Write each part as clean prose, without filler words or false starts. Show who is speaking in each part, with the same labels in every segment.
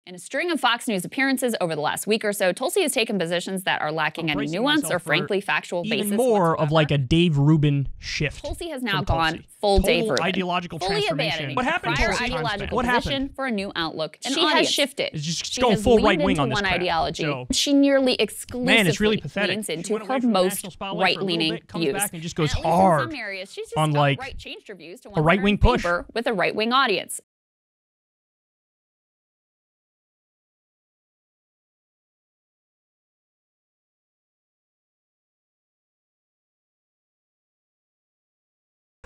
Speaker 1: In a string of Fox News appearances over the last week or so, Tulsi has taken positions that are lacking any nuance or frankly factual basis
Speaker 2: even more
Speaker 1: whatsoever.
Speaker 2: Of like a Dave Rubin shift.
Speaker 1: Tulsi has now gone full Dave Rubin.
Speaker 2: Ideological
Speaker 1: fully
Speaker 2: transformation.
Speaker 1: What happened? Prior ideological position for a new outlook. And she has shifted.
Speaker 2: It's just going full right wing on this
Speaker 1: one
Speaker 2: crap.
Speaker 1: ideology.
Speaker 2: So,
Speaker 1: she nearly exclusively
Speaker 2: man, it's really pathetic.
Speaker 1: leans into her most right-leaning views.
Speaker 2: Back and just goes
Speaker 1: hard in some areas, she's just
Speaker 2: on like
Speaker 1: changed her views to
Speaker 2: a right-wing push
Speaker 1: with a right-wing audience.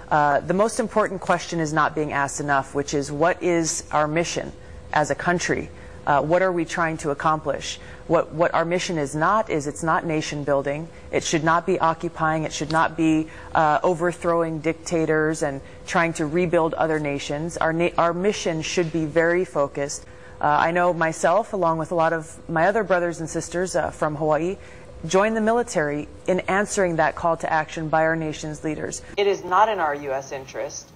Speaker 3: The most important question is not being asked enough, which is what is our mission as a country? What are we trying to accomplish? What our mission is not is it's not nation building. It should not be occupying. It should not be overthrowing dictators and trying to rebuild other nations. Our mission should be very focused. I know myself, along with a lot of my other brothers and sisters from Hawaii, join the military in answering that call to action by our nation's leaders. It is not in our U.S. interest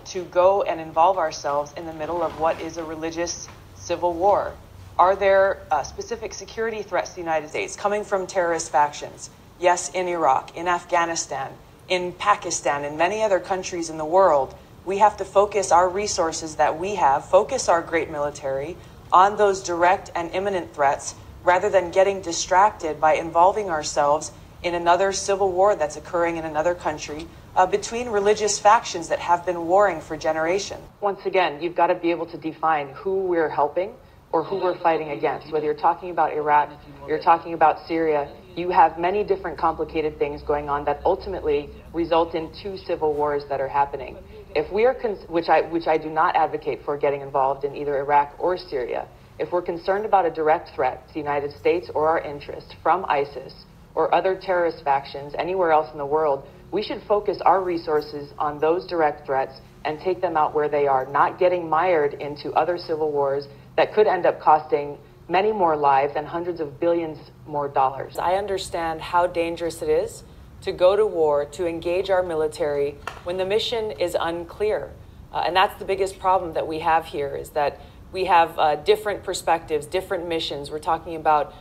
Speaker 3: to go and involve ourselves in the middle of what is a religious civil war. Are there specific security threats to the United States coming from terrorist factions? Yes, in Iraq, in Afghanistan, in Pakistan, in many other countries in the world. We have to focus our resources that we have, focus our great military on those direct and imminent threats, rather than getting distracted by involving ourselves in another civil war that's occurring in another country between religious factions that have been warring for generations. Once again, you've got to be able to define who we're helping or who we're fighting against. Whether you're talking about Iraq, you're talking about Syria, you have many different complicated things going on that ultimately result in two civil wars that are happening. If we are, which I do not advocate for getting involved in either Iraq or Syria, if we're concerned about a direct threat to the United States or our interests from ISIS or other terrorist factions anywhere else in the world, we should focus our resources on those direct threats and take them out where they are, not getting mired into other civil wars that could end up costing many more lives and hundreds of billions more dollars. I understand how dangerous it is to go to war, to engage our military when the mission is unclear. And that's the biggest problem that we have here, is that we have different perspectives, different missions. We're talking about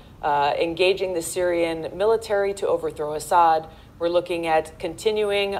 Speaker 3: engaging the Syrian military to overthrow Assad. We're looking at continuing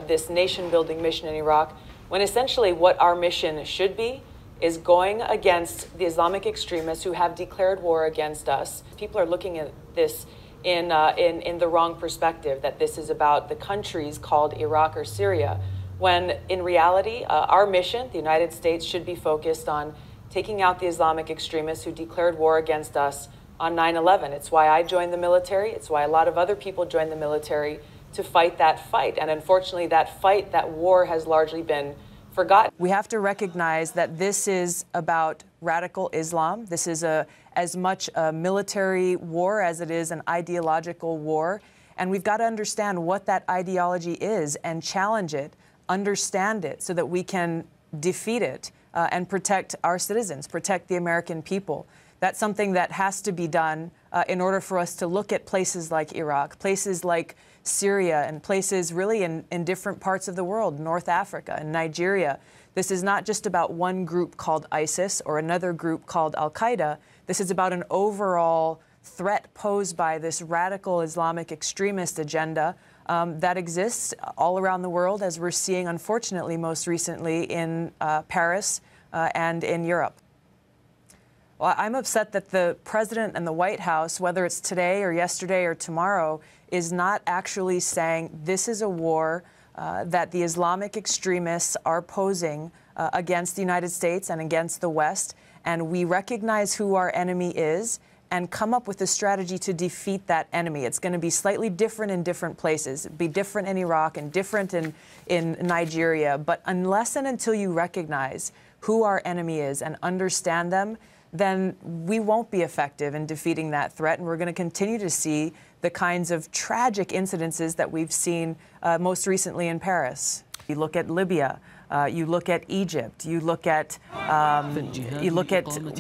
Speaker 3: this nation-building mission in Iraq, when essentially what our mission should be is going against the Islamic extremists who have declared war against us. People are looking at this in the wrong perspective, that this is about the countries called Iraq or Syria, when in reality, our mission, the United States, should be focused on taking out the Islamic extremists who declared war against us on 9/11. It's why I joined the military. It's why a lot of other people joined the military, to fight that fight. And unfortunately, that fight, that war, has largely been forgotten. We have to recognize that this is about radical Islam. This is as much a military war as it is an ideological war. And we've got to understand what that ideology is and challenge it, understand it, so that we can defeat it. And protect our citizens, protect the American people. That's something that has to be done in order for us to look at places like Iraq, places like Syria, and places really in different parts of the world, North Africa and Nigeria. This is not just about one group called ISIS or another group called Al-Qaeda. This is about an overall threat posed by this radical Islamic extremist agenda that exists all around the world, as we're seeing, unfortunately, most recently in Paris and in Europe. Well, I'm upset that the president and the White House, whether it's today or yesterday or tomorrow, is not actually saying this is a war that the Islamic extremists are posing against the United States and against the West, and we recognize who our enemy is and come up with a strategy to defeat that enemy. It's going to be slightly different in different places. It'll be different in Iraq and different in Nigeria. But unless and until you recognize who our enemy is and understand them, then we won't be effective in defeating that threat. And we're going to continue to see the kinds of tragic incidences that we've seen most recently in Paris. You look at Libya, You look at Egypt. You look at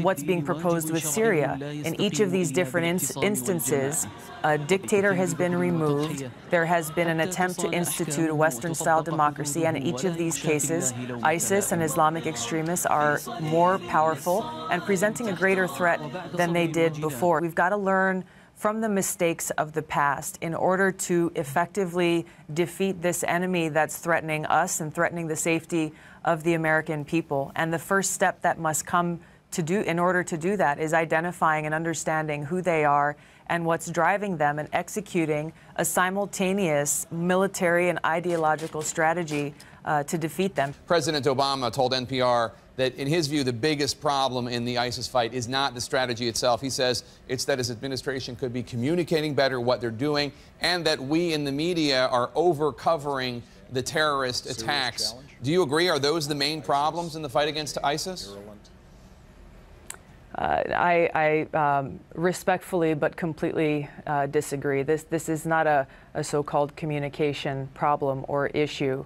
Speaker 3: what's being proposed with Syria. In each of these different instances, a dictator has been removed. There has been an attempt to institute a Western-style democracy, and in each of these cases, ISIS and Islamic extremists are more powerful and presenting a greater threat than they did before. We've got to learn from the mistakes of the past in order to effectively defeat this enemy that's threatening us and threatening the safety of the American people. And the first step that must come in order to do that is identifying and understanding who they are and what's driving them and executing a simultaneous military and ideological strategy to defeat them.
Speaker 4: President Obama told NPR that, in his view, the biggest problem in the ISIS fight is not the strategy itself. He says it's that his administration could be communicating better what they're doing, and that we in the media are over-covering the terrorist attacks. Do you agree? Are those the main problems in the fight against ISIS?
Speaker 3: I respectfully but completely disagree. This is not a so-called communication problem or issue.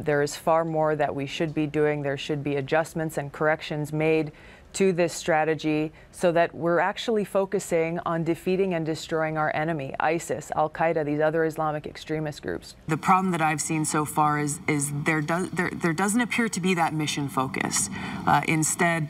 Speaker 3: There is far more that we should be doing. There should be adjustments and corrections made to this strategy so that we're actually focusing on defeating and destroying our enemy, ISIS, Al-Qaeda, these other Islamic extremist groups. The problem that I've seen so far is there doesn't appear to be that mission focus. Instead,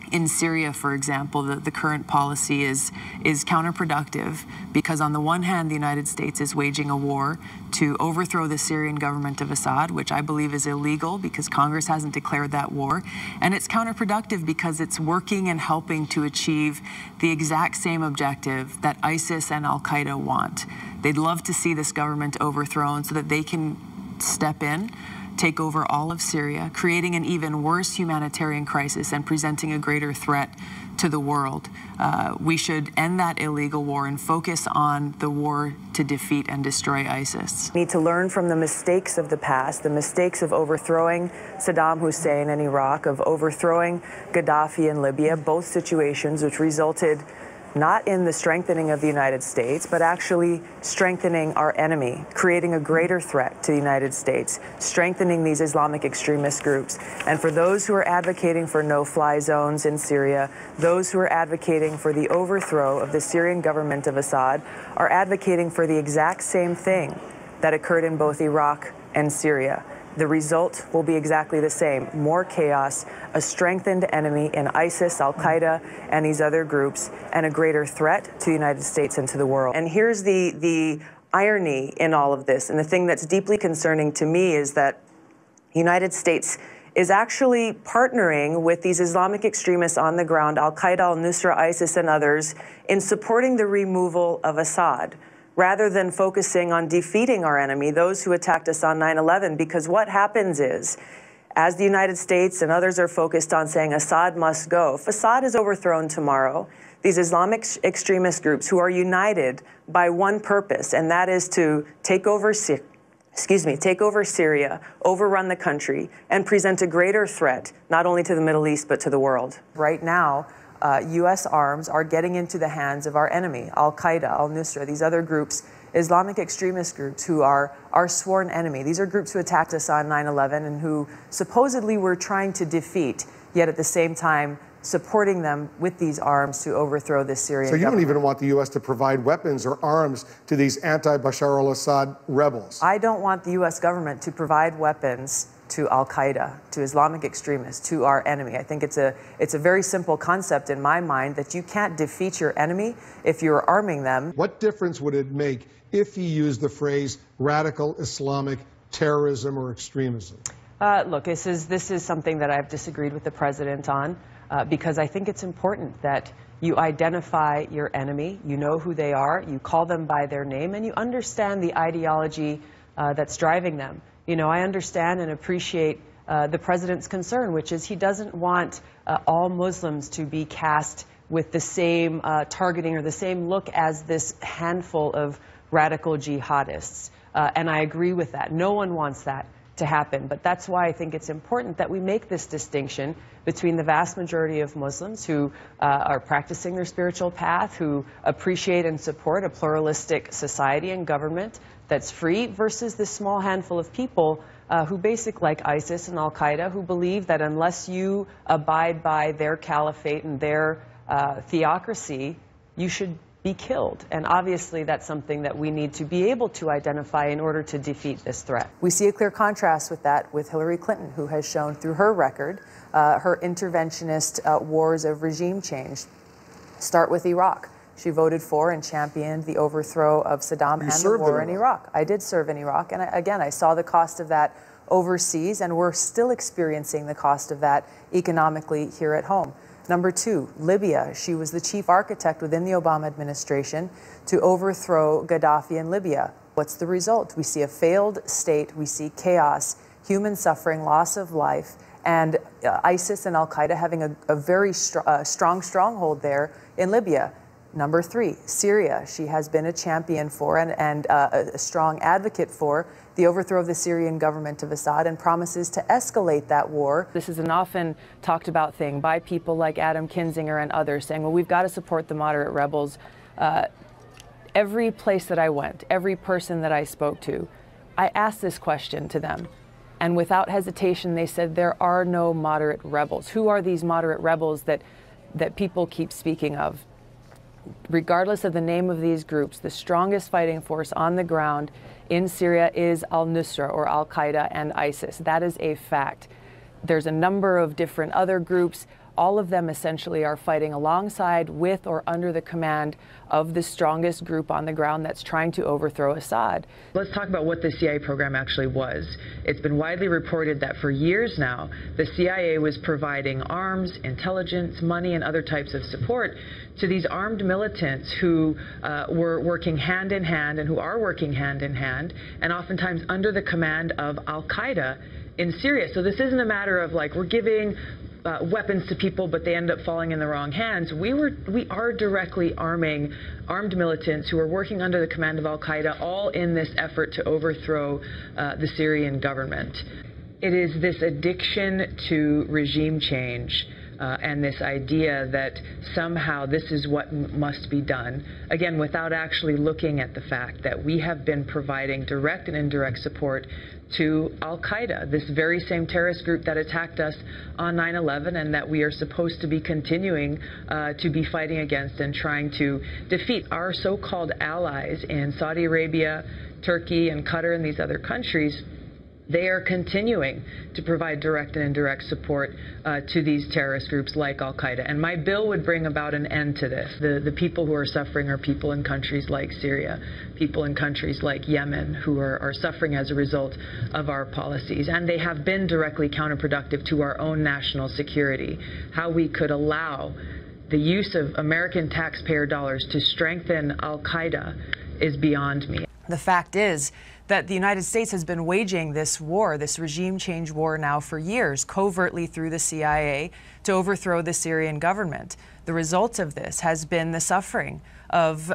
Speaker 3: in Syria, for example, the current policy is counterproductive because, on the one hand, the United States is waging a war to overthrow the Syrian government of Assad, which I believe is illegal because Congress hasn't declared that war. And it's counterproductive because it's working and helping to achieve the exact same objective that ISIS and Al-Qaeda want. They'd love to see this government overthrown so that they can step in, take over all of Syria, creating an even worse humanitarian crisis and presenting a greater threat to the world. We should end that illegal war and focus on the war to defeat and destroy ISIS. We need to learn from the mistakes of the past, the mistakes of overthrowing Saddam Hussein in Iraq, of overthrowing Gaddafi in Libya, both situations which resulted not in the strengthening of the United States, but actually strengthening our enemy, creating a greater threat to the United States, strengthening these Islamic extremist groups. And for those who are advocating for no-fly zones in Syria, those who are advocating for the overthrow of the Syrian government of Assad are advocating for the exact same thing that occurred in both Iraq and Syria. The result will be exactly the same: more chaos, a strengthened enemy in ISIS, Al-Qaeda, and these other groups, and a greater threat to the United States and to the world. And here's the irony in all of this, and the thing that's deeply concerning to me is that the United States is actually partnering with these Islamic extremists on the ground, Al-Qaeda, al-Nusra, ISIS, and others, in supporting the removal of Assad, rather than focusing on defeating our enemy, those who attacked us on 9/11, because what happens is, as the United States and others are focused on saying Assad must go, if Assad is overthrown tomorrow, these Islamic extremist groups who are united by one purpose, and that is to take over Syria, overrun the country, and present a greater threat, not only to the Middle East, but to the world. Right now, U.S. arms are getting into the hands of our enemy, Al-Qaeda, al-Nusra, these other groups, Islamic extremist groups who are our sworn enemy. These are groups who attacked us on 9/11 and who supposedly we're trying to defeat, yet at the same time supporting them with these arms to overthrow this Syrian government.
Speaker 5: So you don't even want the U.S. to provide weapons or arms to these anti-Bashar al-Assad rebels?
Speaker 3: I don't want the U.S. government to provide weapons to Al-Qaeda, to Islamic extremists, to our enemy. I think it's a very simple concept in my mind that you can't defeat your enemy if you're arming them.
Speaker 5: What difference would it make if he used the phrase radical Islamic terrorism or extremism?
Speaker 3: Look, this is something that I've disagreed with the president on because I think it's important that you identify your enemy, you know who they are, you call them by their name, and you understand the ideology that's driving them. You know, I understand and appreciate the president's concern, which is he doesn't want all Muslims to be cast with the same targeting or the same look as this handful of radical jihadists. And I agree with that. No one wants that to happen. But that's why I think it's important that we make this distinction between the vast majority of Muslims who are practicing their spiritual path, who appreciate and support a pluralistic society and government that's free, versus this small handful of people who like ISIS and Al-Qaeda, who believe that unless you abide by their caliphate and their theocracy, you should be killed. And obviously that's something that we need to be able to identify in order to defeat this threat. We see a clear contrast with that with Hillary Clinton, who has shown through her record her interventionist wars of regime change. Start with Iraq. She voted for and championed the overthrow of Saddam and the war in Iraq. I did serve in Iraq, and again, I saw the cost of that overseas, and we're still experiencing the cost of that economically here at home. Number two, Libya. She was the chief architect within the Obama administration to overthrow Gaddafi in Libya. What's the result? We see a failed state, we see chaos, human suffering, loss of life, and ISIS and Al-Qaeda having a very strong stronghold there in Libya. Number three, Syria. She has been a champion for and a strong advocate for the overthrow of the Syrian government of Assad and promises to escalate that war. This is an often talked about thing by people like Adam Kinzinger and others saying, well, we've got to support the moderate rebels. Every place that I went, every person that I spoke to, I asked this question to them. And without hesitation, they said, there are no moderate rebels. Who are these moderate rebels that people keep speaking of? Regardless of the name of these groups, the strongest fighting force on the ground in Syria is al-Nusra or Al-Qaeda and ISIS. That is a fact. There's a number of different other groups. All of them essentially are fighting alongside, with, or under the command of the strongest group on the ground that's trying to overthrow Assad.
Speaker 6: Let's talk about what the CIA program actually was. It's been widely reported that for years now, the CIA was providing arms, intelligence, money, and other types of support to these armed militants who were working hand in hand and who are working hand in hand, and oftentimes under the command of Al-Qaeda in Syria. So this isn't a matter of like we're giving weapons to people, but they end up falling in the wrong hands. We are directly arming armed militants who are working under the command of Al-Qaeda, all in this effort to overthrow the Syrian government. It is this addiction to regime change and this idea that somehow this is what must be done, again, without actually looking at the fact that we have been providing direct and indirect support to Al-Qaeda, this very same terrorist group that attacked us on 9/11 and that we are supposed to be continuing to be fighting against and trying to defeat. Our so-called allies in Saudi Arabia, Turkey, and Qatar and these other countries, they are continuing to provide direct and indirect support to these terrorist groups like Al-Qaeda. And my bill would bring about an end to this. The people who are suffering are people in countries like Syria, people in countries like Yemen who are suffering as a result of our policies. And they have been directly counterproductive to our own national security. How we could allow the use of American taxpayer dollars to strengthen Al-Qaeda is beyond me.
Speaker 3: The fact is that the United States has been waging this war, this regime change war now for years, covertly through the CIA to overthrow the Syrian government. The result of this has been the suffering of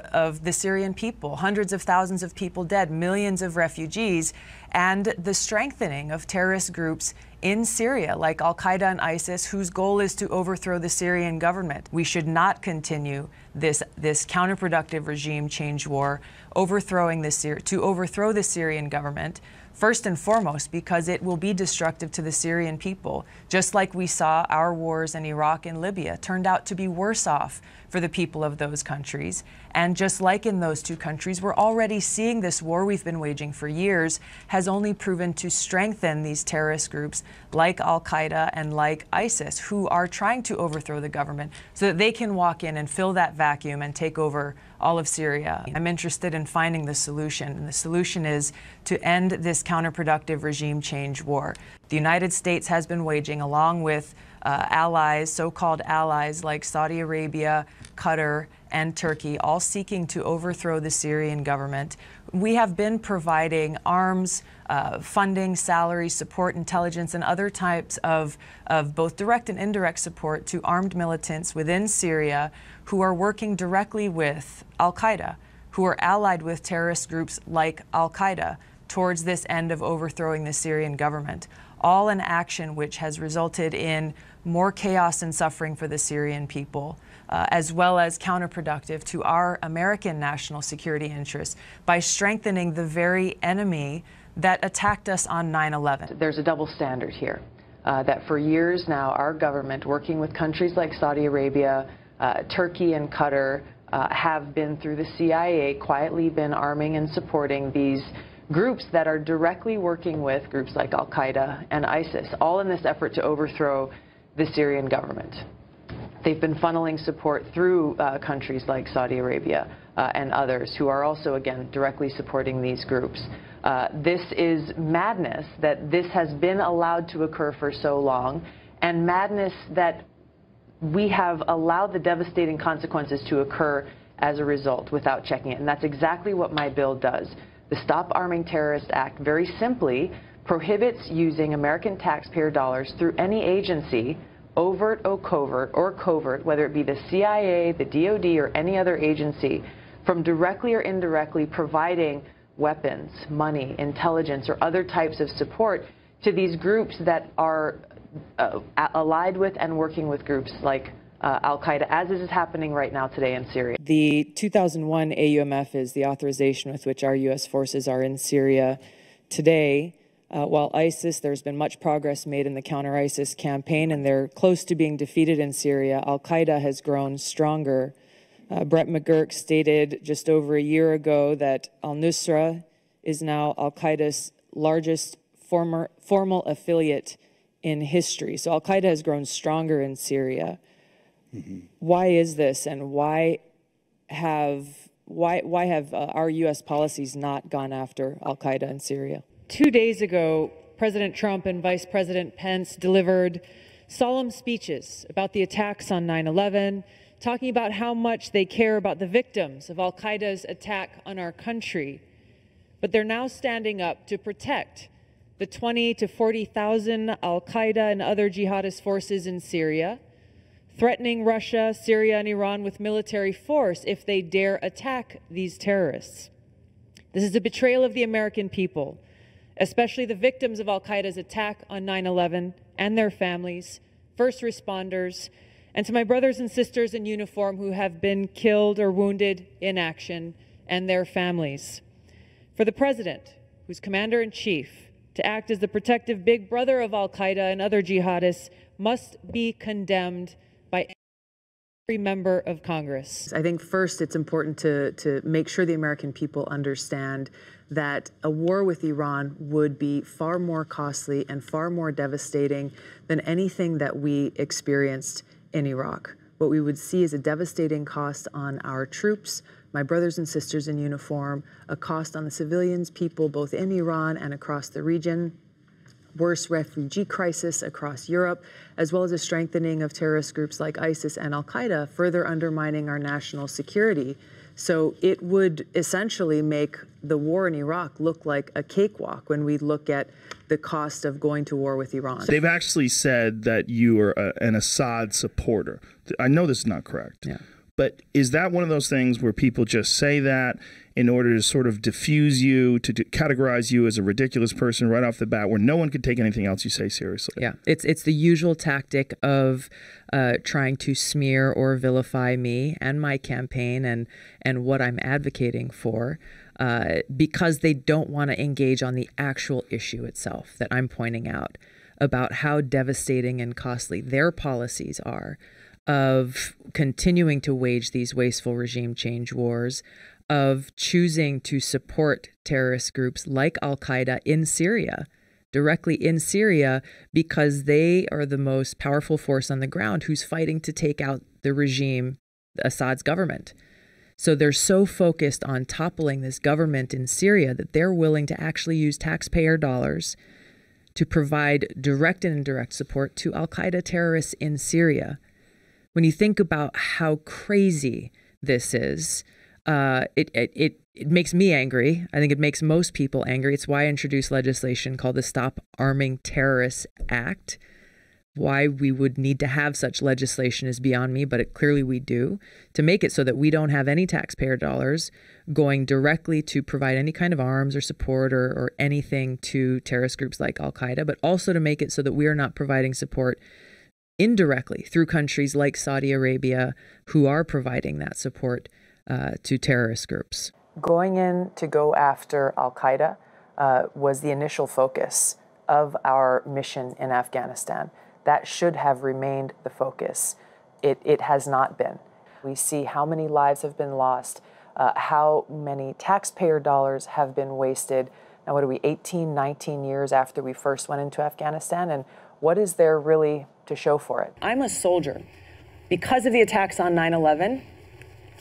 Speaker 3: the Syrian people, hundreds of thousands of people dead, millions of refugees, and the strengthening of terrorist groups in Syria, like Al-Qaeda and ISIS, whose goal is to overthrow the Syrian government. We should not continue this counterproductive regime change war, to overthrow the Syrian government, first and foremost because it will be destructive to the Syrian people, just like we saw our wars in Iraq and Libya turned out to be worse off for the people of those countries. And just like in those two countries, we're already seeing this war we've been waging for years has only proven to strengthen these terrorist groups like Al-Qaeda and like ISIS, who are trying to overthrow the government so that they can walk in and fill that vacuum and take over all of Syria. I'm interested in finding the solution, and the solution is to end this counterproductive regime change war. The United States has been waging, along with allies, so-called allies like Saudi Arabia, Qatar, and Turkey, all seeking to overthrow the Syrian government. We have been providing arms, funding, salary, support, intelligence, and other types of both direct and indirect support to armed militants within Syria who are working directly with Al-Qaeda, who are allied with terrorist groups like Al-Qaeda towards this end of overthrowing the Syrian government. All an action which has resulted in more chaos and suffering for the Syrian people, as well as counterproductive to our American national security interests by strengthening the very enemy
Speaker 6: that attacked us on 9/11. There's a double standard here. That for years now, our government, working with countries like Saudi Arabia, Turkey and Qatar, have been, through the CIA, quietly been arming and supporting these groups that are directly working with groups like Al-Qaeda and ISIS, all in this effort to overthrow the Syrian government. They've been funneling support through countries like Saudi Arabia and others who are also, again, directly supporting these groups. This is madness that this has been allowed to occur for so long, and madness that we have allowed the devastating consequences to occur as a result without checking it. And that's exactly what my bill does. The Stop Arming Terrorists Act very simply prohibits using American taxpayer dollars through any agency, overt or covert, whether it be the CIA, the DOD, or any other agency, from directly or indirectly providing weapons, money, intelligence, or other types of support to these groups that are allied with and working with groups like Al-Qaeda, as is happening right now today in Syria. The 2001 AUMF is the authorization with which our U.S. forces are in Syria today. While ISIS, there's been much progress made in the counter-ISIS campaign, and they're close to being defeated in Syria. Al-Qaeda has grown stronger. Brett McGurk stated just over a year ago that al-Nusra is now Al-Qaeda's largest formal affiliate in history. So Al-Qaeda has grown stronger in Syria. Why is this, and why have our U.S. policies not gone after Al-Qaeda in Syria? 2 days ago, President Trump and Vice President Pence delivered solemn speeches about the attacks on 9/11, talking about how much they care about the victims of Al-Qaeda's attack on our country. But they're now standing up to protect the 20,000 to 40,000 Al-Qaeda and other jihadist forces in Syria, threatening Russia, Syria, and Iran with military force if they dare attack these terrorists. This is a betrayal of the American people, especially the victims of Al-Qaeda's attack on 9/11 and their families, first responders, and to my brothers and sisters in uniform who have been killed or wounded in action, and their families. For the President, who's Commander-in-Chief, to act as the protective big brother of Al-Qaeda and other jihadists must be condemned by every member of Congress. I think first it's important to make sure the American people understand that a war with Iran would be far more costly and far more devastating than anything that we experienced in Iraq. What we would see is a devastating cost on our troops, my brothers and sisters in uniform, a cost on the civilians, people both in Iran and across the region, worse refugee crisis across Europe, as well as a strengthening of terrorist groups like ISIS and Al-Qaeda, further undermining our national security. So it would essentially make the war in Iraq look like a cakewalk when we look at the cost of going to war with Iran.
Speaker 7: They've actually said that you are an Assad supporter. I know this is not correct.
Speaker 6: Yeah.
Speaker 7: But is that one of those things where people just say that in order to sort of diffuse you, to categorize you as a ridiculous person right off the bat, where no one could take anything else you say seriously?
Speaker 6: Yeah, it's the usual tactic of trying to smear or vilify me and my campaign and what I'm advocating for, because they don't want to engage on the actual issue itself that I'm pointing out about how devastating and costly their policies are of continuing to wage these wasteful regime change wars, of choosing to support terrorist groups like Al-Qaeda in Syria, directly in Syria, because they are the most powerful force on the ground who's fighting to take out the regime, Assad's government. So they're so focused on toppling this government in Syria that they're willing to actually use taxpayer dollars to provide direct and indirect support to Al-Qaeda terrorists in Syria. When you think about how crazy this is, it makes me angry. I think it makes most people angry. It's why I introduced legislation called the Stop Arming Terrorists Act. Why we would need to have such legislation is beyond me, but clearly we do, to make it so that we don't have any taxpayer dollars going directly to provide any kind of arms or support or anything to terrorist groups like Al-Qaeda, but also to make it so that we are not providing support indirectly through countries like Saudi Arabia, who are providing that support to terrorist groups.
Speaker 3: Going in to go after Al-Qaeda was the initial focus of our mission in Afghanistan. That should have remained the focus. It has not been. We see how many lives have been lost, how many taxpayer dollars have been wasted. Now, what are we, 18, 19 years after we first went into Afghanistan? And what is there really to show for it?
Speaker 6: I'm a soldier. Because of the attacks on 9/11,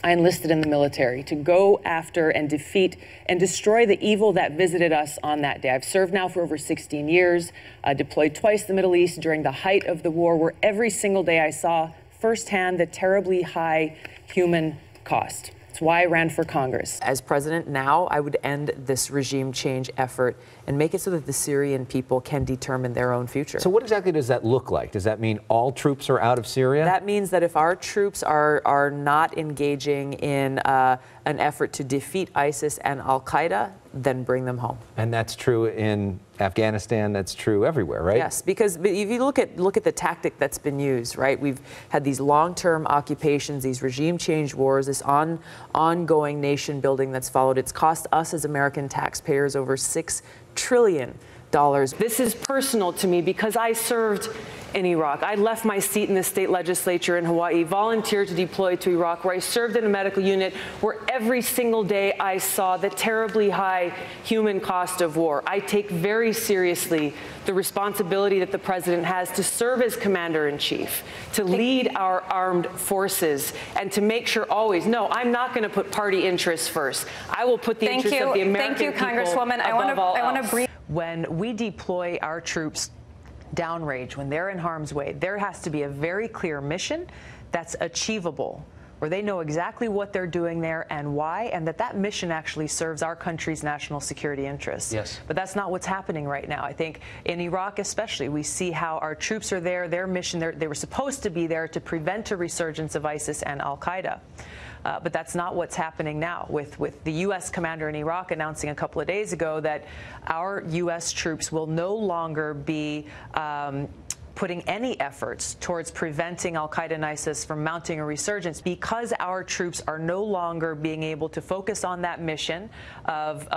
Speaker 6: I enlisted in the military to go after and defeat and destroy the evil that visited us on that day. I've served now for over 16 years, deployed twice to the Middle East during the height of the war, where every single day I saw firsthand the terribly high human cost. It's why I ran for Congress.
Speaker 3: As president now, I would end this regime change effort and make it so that the Syrian people can determine their own future.
Speaker 8: So what exactly does that look like? Does that mean all troops are out of Syria?
Speaker 3: That means that if our troops are not engaging in an effort to defeat ISIS and al-Qaeda, then bring them home.
Speaker 8: And that's true in Afghanistan, that's true everywhere, right?
Speaker 3: Yes, because if you look at the tactic that's been used, right? We've had these long-term occupations, these regime change wars, this ongoing nation building that's followed. It's cost us as American taxpayers over $6 trillion.
Speaker 6: This is personal to me because I served in Iraq. I left my seat in the state legislature in Hawaii, volunteered to deploy to Iraq, where I served in a medical unit where every single day I saw the terribly high human cost of war. I take very seriously the responsibility that the president has to serve as commander-in-chief, to lead our armed forces, and to make sure always, no, I'm not going to put party interests first. I will put the interests of the American people
Speaker 1: Congresswoman.
Speaker 6: above all else.
Speaker 1: I want to brief.
Speaker 3: When we deploy our troops downrange, when they're in harm's way, there has to be a very clear mission that's achievable, where they know exactly what they're doing there and why, and that mission actually serves our country's national security interests.
Speaker 8: Yes.
Speaker 3: But that's not what's happening right now. I think in Iraq especially, we see how our troops are there, their mission, they were supposed to be there to prevent a resurgence of ISIS and al-Qaeda. But that's not what's happening now, with the U.S. commander in Iraq announcing a couple of days ago that our U.S. troops will no longer be putting any efforts towards preventing al-Qaeda and ISIS from mounting a resurgence, because our troops are no longer being able to focus on that mission of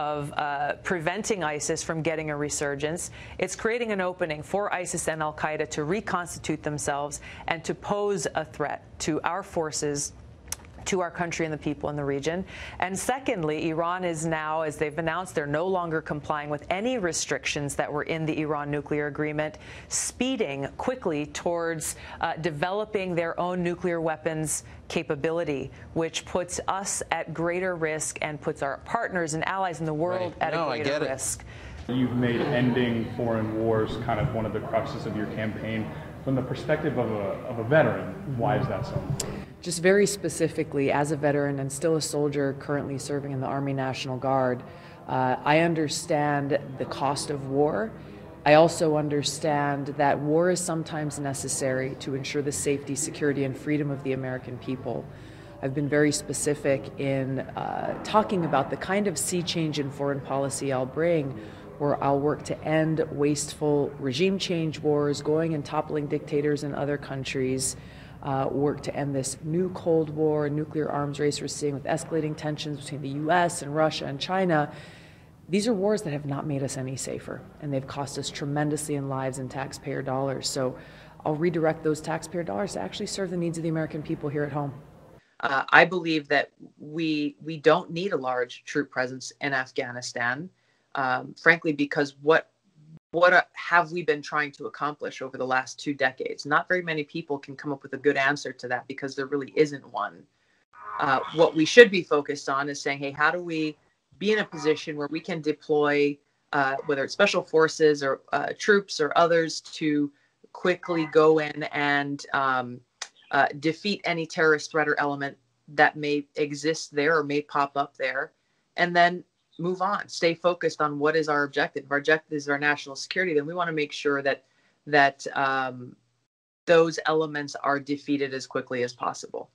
Speaker 3: preventing ISIS from getting a resurgence. It's creating an opening for ISIS and al-Qaeda to reconstitute themselves and to pose a threat to our forces, to our country and the people in the region. And secondly, Iran is now, as they've announced, they're no longer complying with any restrictions that were in the Iran nuclear agreement, speeding quickly towards developing their own nuclear weapons capability, which puts us at greater risk and puts our partners and allies in the world at a greater risk.
Speaker 9: You've made ending foreign wars kind of one of the cruxes of your campaign. From the perspective of a veteran, why is that so important?
Speaker 6: Just very specifically, as a veteran and still a soldier currently serving in the Army National Guard, I understand the cost of war. I also understand that war is sometimes necessary to ensure the safety, security, and freedom of the American people. I've been very specific in talking about the kind of sea change in foreign policy I'll bring, where I'll work to end wasteful regime change wars, going and toppling dictators in other countries, work to end this new Cold War, nuclear arms race we're seeing with escalating tensions between the US and Russia and China. These are wars that have not made us any safer, and they've cost us tremendously in lives and taxpayer dollars. So I'll redirect those taxpayer dollars to actually serve the needs of the American people here at home.
Speaker 3: I believe that we don't need a large troop presence in Afghanistan. Frankly, because what have we been trying to accomplish over the last 2 decades? Not very many people can come up with a good answer to that, because there really isn't one. What we should be focused on is saying, hey, how do we be in a position where we can deploy, whether it's special forces or troops or others, to quickly go in and defeat any terrorist threat or element that may exist there or may pop up there, and then move on, stay focused on what is our objective. If our objective is our national security, then we want to make sure that those elements are defeated as quickly as possible.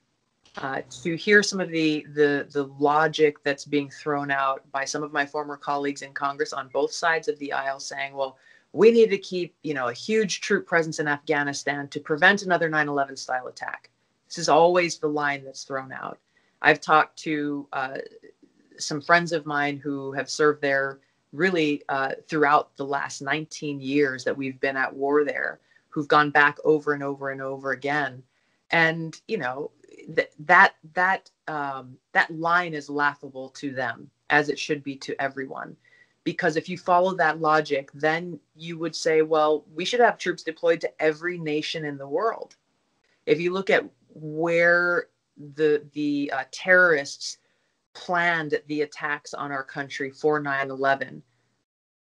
Speaker 3: To hear some of the logic that's being thrown out by some of my former colleagues in Congress on both sides of the aisle, saying, well, we need to keep, a huge troop presence in Afghanistan to prevent another 9/11 style attack. This is always the line that's thrown out. I've talked to some friends of mine who have served there
Speaker 6: really throughout the last 19 years that we've been at war there, who've gone back over and over and over again. And, you know, that line is laughable to them, as it should be to everyone. Because if you follow that logic, then you would say, well, we should have troops deployed to every nation in the world. If you look at where the terrorists planned the attacks on our country for 9/11,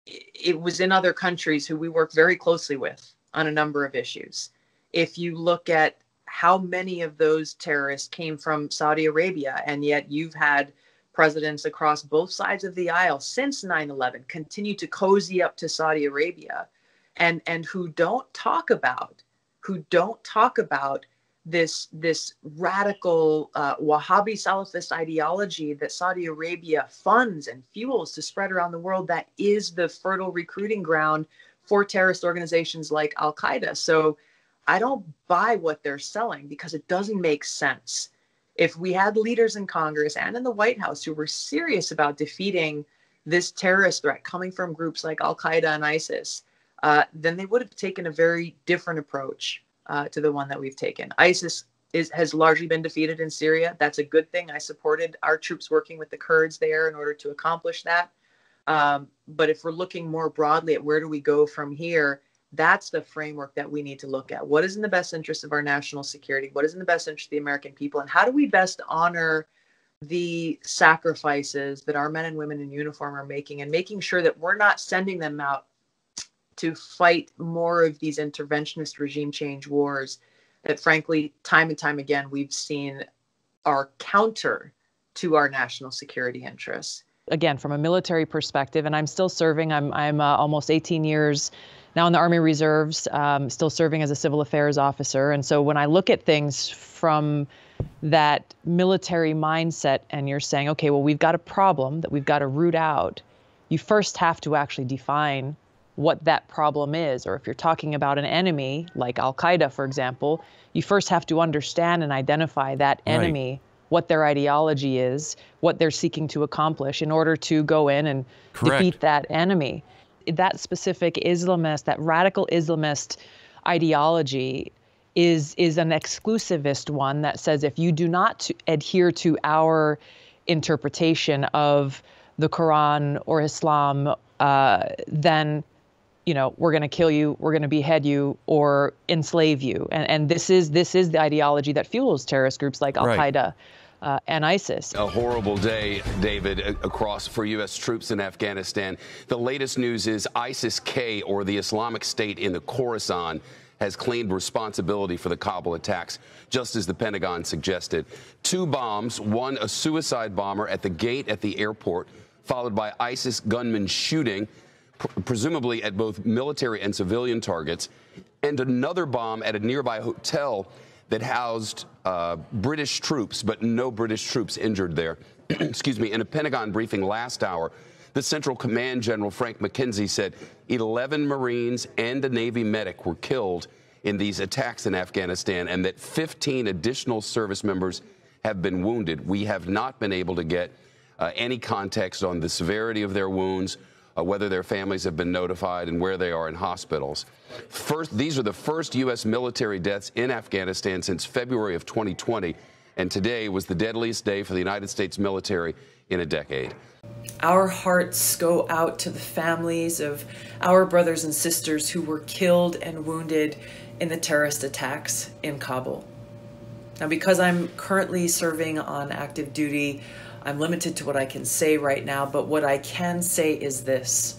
Speaker 6: it was in other countries who we work very closely with on a number of issues. If you look at how many of those terrorists came from Saudi Arabia, and yet you've had presidents across both sides of the aisle since 9/11 continue to cozy up to Saudi Arabia, and who don't talk about this radical Wahhabi Salafist ideology that Saudi Arabia funds and fuels to spread around the world, that is the fertile recruiting ground for terrorist organizations like Al-Qaeda. So I don't buy what they're selling, because it doesn't make sense. If we had leaders in Congress and in the White House who were serious about defeating this terrorist threat coming from groups like Al-Qaeda and ISIS, then they would have taken a very different approach to the one that we've taken. ISIS has largely been defeated in Syria. That's a good thing. I supported our troops working with the Kurds there in order to accomplish that. But if we're looking more broadly at where do we go from here, that's the framework that we need to look at. What is in the best interest of our national security? What is in the best interest of the American people? And how do we best honor the sacrifices that our men and women in uniform are making, and making sure that we're not sending them out to fight more of these interventionist regime change wars that, frankly, time and time again, we've seen are counter to our national security interests.
Speaker 10: Again, from a military perspective, and I'm still serving, I'm almost 18 years now in the Army Reserves, still serving as a civil affairs officer. And so when I look at things from that military mindset, and you're saying, okay, well, we've got a problem that we've got to root out, you first have to actually define what that problem is. Or if you're talking about an enemy like Al-Qaeda, for example, you first have to understand and identify that enemy, right, what their ideology is, what they're seeking to accomplish in order to go in and defeat that enemy. That specific Islamist, that radical Islamist ideology is an exclusivist one that says if you do not adhere to our interpretation of the Quran or Islam, then, you know, we're going to kill you, we're going to behead you, or enslave you. And this is the ideology that fuels terrorist groups like Al-Qaeda and ISIS.
Speaker 11: A horrible day, David, across for U.S. troops in Afghanistan. The latest news is ISIS-K, or the Islamic State in the Khorasan, has claimed responsibility for the Kabul attacks, just as the Pentagon suggested. 2 bombs, one a suicide bomber at the gate at the airport, followed by ISIS gunmen shooting, presumably at both military and civilian targets, and another bomb at a nearby hotel that housed British troops, but no British troops injured there. Excuse me. In a Pentagon briefing last hour, the Central Command General Frank McKenzie said 11 Marines and a Navy medic were killed in these attacks in Afghanistan, and that 15 additional service members have been wounded. We have not been able to get any context on the severity of their wounds, whether their families have been notified, and where they are in hospitals. These are the first U.S. military deaths in Afghanistan since February of 2020, and today was the deadliest day for the United States military in a decade.
Speaker 12: Our hearts go out to the families of our brothers and sisters who were killed and wounded in the terrorist attacks in Kabul. Now, because I'm currently serving on active duty, I'm limited to what I can say right now, but what I can say is this.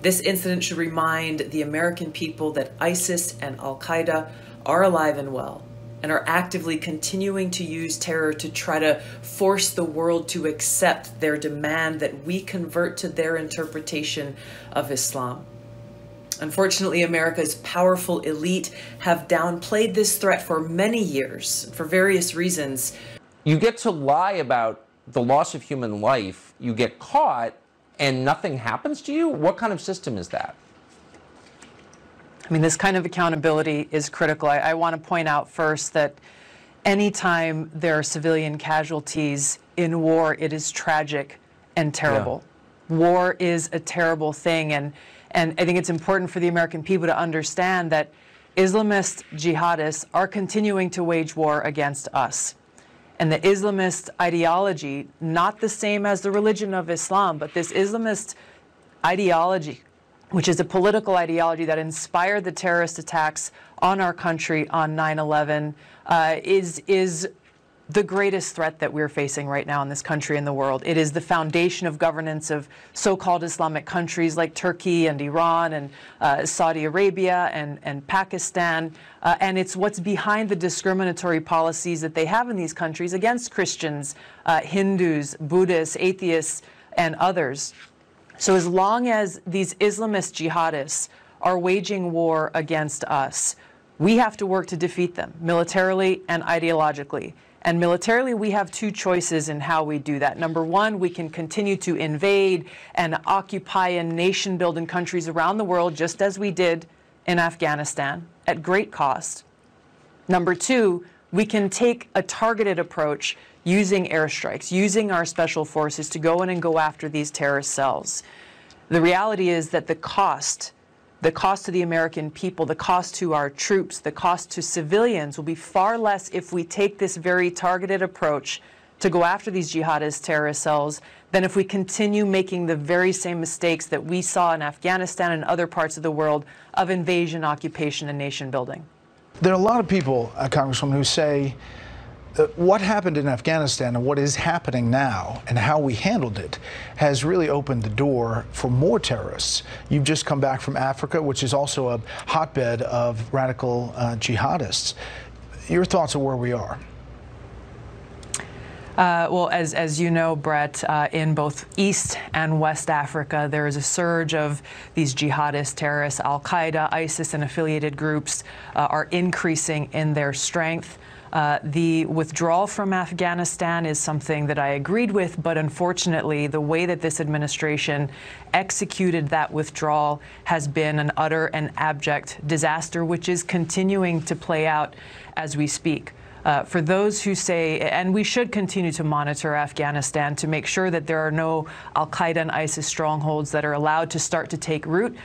Speaker 12: This incident should remind the American people that ISIS and Al-Qaeda are alive and well, and are actively continuing to use terror to try to force the world to accept their demand that we convert to their interpretation of Islam. Unfortunately, America's powerful elite have downplayed this threat for many years, for various reasons.
Speaker 13: You get to lie about the loss of human life, you get caught, and nothing happens to you? What kind of system is that?
Speaker 12: I mean, this kind of accountability is critical. I want to point out first that anytime there are civilian casualties in war, it is tragic and terrible.
Speaker 6: War is a terrible thing, and I think it's important for the American people to understand that Islamist jihadists are continuing to wage war against us. And the Islamist ideology, not the same as the religion of Islam, but this Islamist ideology, which is a political ideology that inspired the terrorist attacks on our country on 9/11, is the greatest threat that we're facing right now in this country and the world. It is the foundation of governance of so-called Islamic countries like Turkey and Iran and Saudi Arabia and Pakistan. And it's what's behind the discriminatory policies that they have in these countries against Christians, Hindus, Buddhists, atheists, and others. So as long as these Islamist jihadists are waging war against us, we have to work to defeat them militarily and ideologically. And militarily, we have two choices in how we do that. Number one, we can continue to invade and occupy and nation-building countries around the world, just as we did in Afghanistan, at great cost. Number two, we can take a targeted approach using airstrikes, using our special forces to go in and go after these terrorist cells. The reality is that the cost to the American people, the cost to our troops, the cost to civilians will be far less if we take this very targeted approach to go after these jihadist terrorist cells than if we continue making the very same mistakes that we saw in Afghanistan and other parts of the world of invasion, occupation, and nation building.
Speaker 14: There are a lot of people, Congresswoman, who say what happened in Afghanistan and what is happening now and how we handled it has really opened the door for more terrorists. You've just come back from Africa, which is also a hotbed of radical jihadists. Your thoughts on where we are?
Speaker 6: Well, as you know, Brett, in both East and West Africa, there is a surge of these jihadist terrorists. Al-Qaeda, ISIS, and affiliated groups are increasing in their strength. The withdrawal from Afghanistan is something that I agreed with, but unfortunately, the way that this administration executed that withdrawal has been an utter and abject disaster, which is continuing to play out as we speak. For those who say, and we should continue to monitor Afghanistan to make sure that there are no Al-Qaeda and ISIS strongholds that are allowed to start to take root.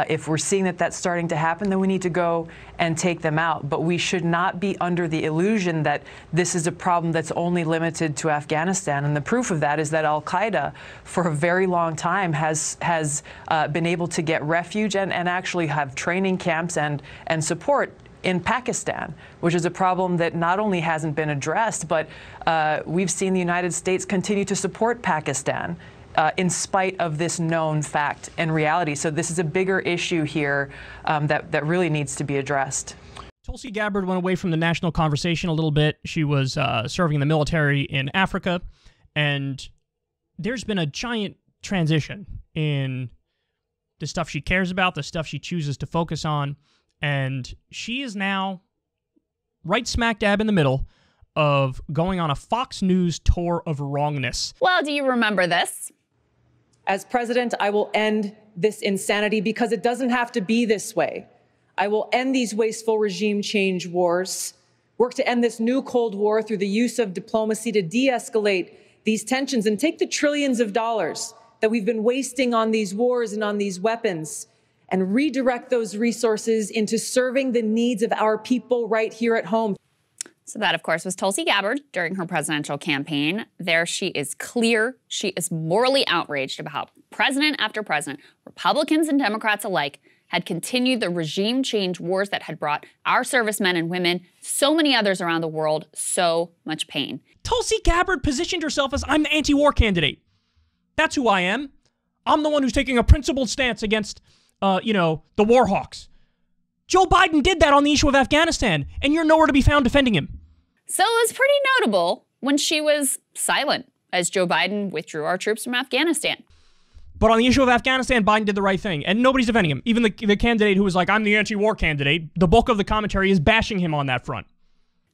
Speaker 6: If we're seeing that that's starting to happen, then we need to go and take them out. But we should not be under the illusion that this is a problem that's only limited to Afghanistan. And the proof of that is that Al-Qaeda, for a very long time, has been able to get refuge and actually have training camps and support in Pakistan, which is a problem that not only hasn't been addressed, but we've seen the United States continue to support Pakistan in spite of this known fact and reality. So this is a bigger issue here that really needs to be addressed.
Speaker 2: Tulsi Gabbard went away from the national conversation a little bit. She was serving in the military in Africa, and there's been a giant transition in the stuff she cares about, the stuff she chooses to focus on. And she is now right smack dab in the middle of going on a Fox News tour of wrongness.
Speaker 1: Well, do you remember this?
Speaker 15: As president, I will end this insanity because it doesn't have to be this way. I will end these wasteful regime change wars, work to end this new Cold War through the use of diplomacy to de-escalate these tensions and take the trillions of dollars that we've been wasting on these wars and on these weapons and redirect those resources into serving the needs of our people right here at home.
Speaker 1: So that, of course, was Tulsi Gabbard during her presidential campaign. There she is clear. She is morally outraged about how president after president, Republicans and Democrats alike, had continued the regime change wars that had brought our servicemen and women, so many others around the world, so much pain.
Speaker 2: Tulsi Gabbard positioned herself as, I'm the anti-war candidate. That's who I am. I'm the one who's taking a principled stance against the war hawks. Joe Biden did that on the issue of Afghanistan, and you're nowhere to be found defending him.
Speaker 1: So it was pretty notable when she was silent as Joe Biden withdrew our troops from Afghanistan.
Speaker 2: But on the issue of Afghanistan, Biden did the right thing, and nobody's defending him. Even the candidate who was like, I'm the anti-war candidate, the bulk of the commentary is bashing him on that front.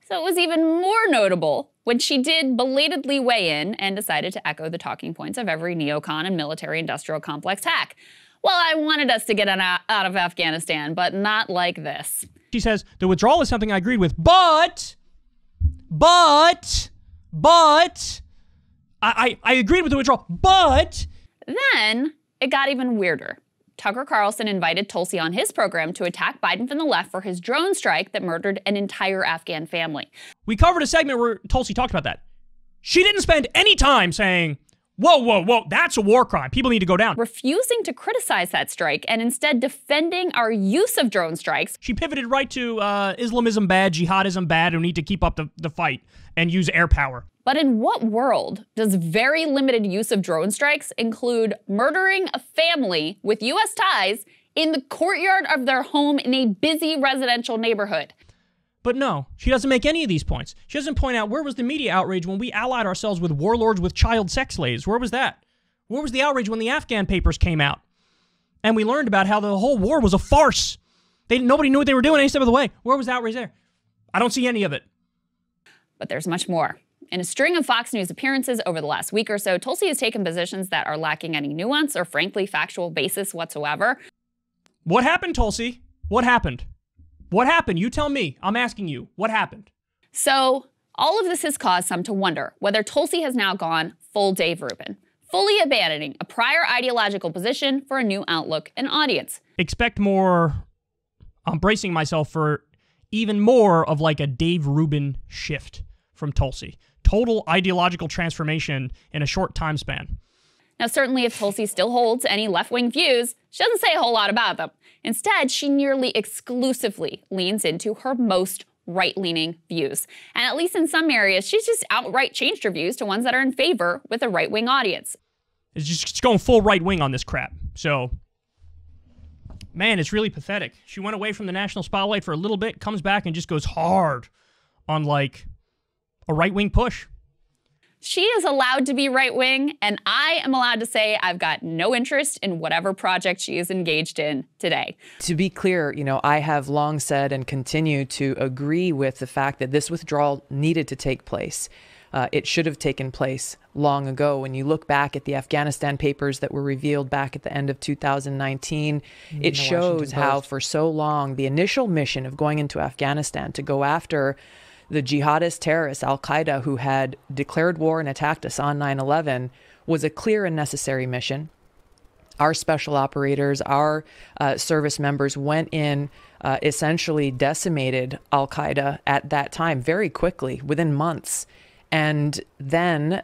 Speaker 1: So it was even more notable when she did belatedly weigh in and decided to echo the talking points of every neocon and military-industrial complex hack. Well, I wanted us to get out of Afghanistan, but not like this.
Speaker 2: She says, the withdrawal is something I agreed with, but, I agreed with the withdrawal, but...
Speaker 1: Then it got even weirder. Tucker Carlson invited Tulsi on his program to attack Biden from the left for his drone strike that murdered an entire Afghan family.
Speaker 2: We covered a segment where Tulsi talked about that. She didn't spend any time saying, whoa, whoa, whoa, that's a war crime. People need to go down.
Speaker 1: Refusing to criticize that strike and instead defending our use of drone strikes.
Speaker 2: She pivoted right to Islamism bad, jihadism bad, and we need to keep up the fight and use air power.
Speaker 1: But in what world does very limited use of drone strikes include murdering a family with U.S. ties in the courtyard of their home in a busy residential neighborhood?
Speaker 2: But no, she doesn't make any of these points. She doesn't point out where was the media outrage when we allied ourselves with warlords with child sex slaves. Where was that? Where was the outrage when the Afghan papers came out? And we learned about how the whole war was a farce. Nobody knew what they were doing any step of the way. Where was the outrage there? I don't see any of it.
Speaker 1: But there's much more. In a string of Fox News appearances over the last week or so, Tulsi has taken positions that are lacking any nuance or frankly factual basis whatsoever.
Speaker 2: What happened, Tulsi? What happened? What happened? You tell me. I'm asking you. What happened?
Speaker 1: So all of this has caused some to wonder whether Tulsi has now gone full Dave Rubin, fully abandoning a prior ideological position for a new outlook and audience.
Speaker 2: Expect more. I'm bracing myself for even more of like a Dave Rubin shift from Tulsi. Total ideological transformation in a short time span.
Speaker 1: Now, certainly if Tulsi still holds any left-wing views, she doesn't say a whole lot about them. Instead, she nearly exclusively leans into her most right-leaning views. And at least in some areas, she's just outright changed her views to ones that are in favor with a right-wing audience.
Speaker 2: It's just going full right-wing on this crap. So, man, it's really pathetic. She went away from the national spotlight for a little bit, comes back and just goes hard on, like, a right-wing push.
Speaker 1: She is allowed to be right-wing, and I am allowed to say I've got no interest in whatever project she is engaged in today.
Speaker 10: To be clear, I have long said and continue to agree with the fact that this withdrawal needed to take place. It should have taken place long ago. When you look back at the Afghanistan papers that were revealed back at the end of 2019, it shows how for so long the initial mission of going into Afghanistan to go after the jihadist terrorists, Al-Qaeda, who had declared war and attacked us on 9/11, was a clear and necessary mission. Our special operators, our service members went in, essentially decimated Al-Qaeda at that time very quickly, within months. And then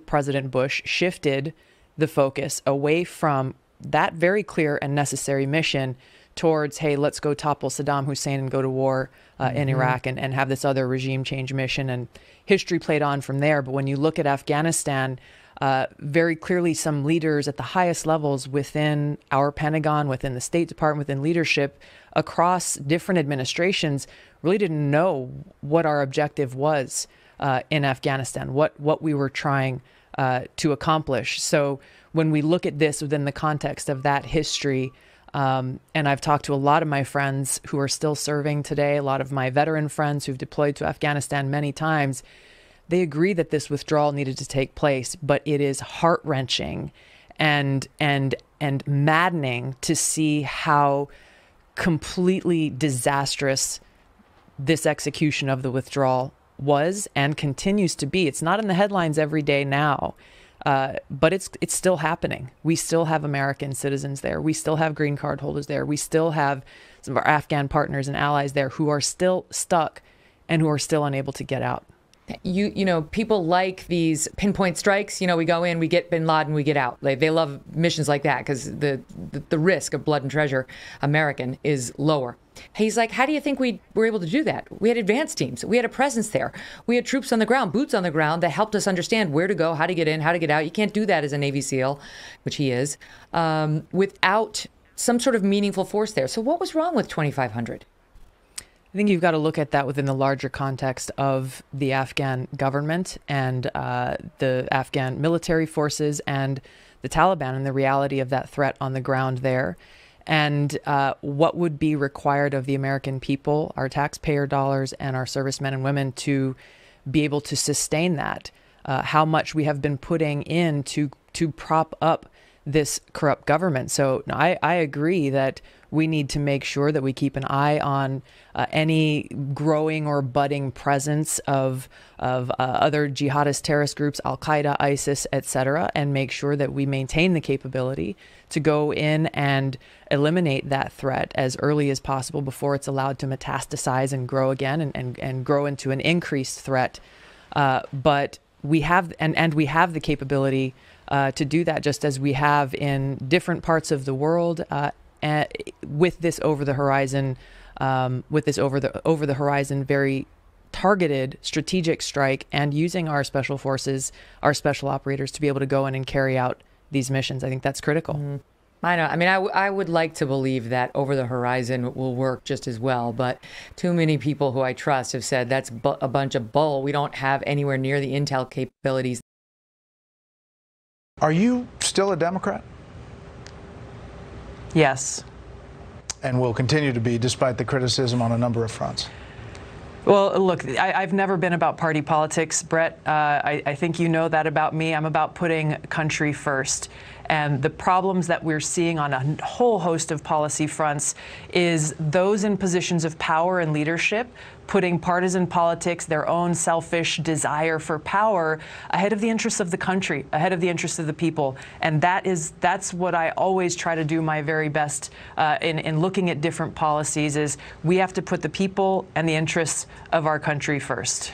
Speaker 10: President Bush shifted the focus away from that very clear and necessary mission towards, hey, let's go topple Saddam Hussein and go to war in Iraq and have this other regime change mission. And history played on from there. But when you look at Afghanistan, very clearly some leaders at the highest levels within our Pentagon, within the State Department, within leadership across different administrations really didn't know what our objective was in Afghanistan, what we were trying to accomplish. So when we look at this within the context of that history, and I've talked to a lot of my friends who are still serving today, a lot of my veteran friends who've deployed to Afghanistan many times, they agree that this withdrawal needed to take place, but it is heart-wrenching and maddening to see how completely disastrous this execution of the withdrawal was and continues to be. It's not in the headlines every day now, but it's still happening. We still have American citizens there. We still have green card holders there. We still have some of our Afghan partners and allies there who are still stuck and who are still unable to get out.
Speaker 16: You know, people like these pinpoint strikes. You know, we go in, we get bin Laden, we get out. Like, they love missions like that because the risk of blood and treasure American is lower. He's like, how do you think we were able to do that? We had advanced teams. We had a presence there. We had troops on the ground, boots on the ground that helped us understand where to go, how to get in, how to get out. You can't do that as a Navy SEAL, which he is, without some sort of meaningful force there. So what was wrong with 2,500?
Speaker 10: I think you've got to look at that within the larger context of the Afghan government and the Afghan military forces and the Taliban and the reality of that threat on the ground there. And what would be required of the American people, our taxpayer dollars and our servicemen and women to be able to sustain that. How much we have been putting in to prop up this corrupt government. So I agree that we need to make sure that we keep an eye on any growing or budding presence of other jihadist terrorist groups, Al-Qaeda, ISIS, etc., and make sure that we maintain the capability to go in and eliminate that threat as early as possible before it's allowed to metastasize and grow again and grow into an increased threat. But we have and we have the capability to do that, just as we have in different parts of the world. With this over the horizon, very targeted strategic strike, and using our special forces, our special operators, to be able to go in and carry out these missions. I think that's critical.
Speaker 16: Mm-hmm. I know. I mean, I would like to believe that over the horizon will work just as well, but too many people who I trust have said that's a bunch of bull. We don't have anywhere near the intel capabilities.
Speaker 14: Are you still a Democrat?
Speaker 10: Yes.
Speaker 14: And will continue to be, despite the criticism on a number of fronts?
Speaker 10: Well, look, I've never been about party politics, Brett. I think you know that about me. I'm about putting country first. And the problems that we're seeing on a whole host of policy fronts is those in positions of power and leadership putting partisan politics, their own selfish desire for power, ahead of the interests of the country, ahead of the interests of the people. And that's what I always try to do my very best in looking at different policies, is we have to put the people and the interests of our country first.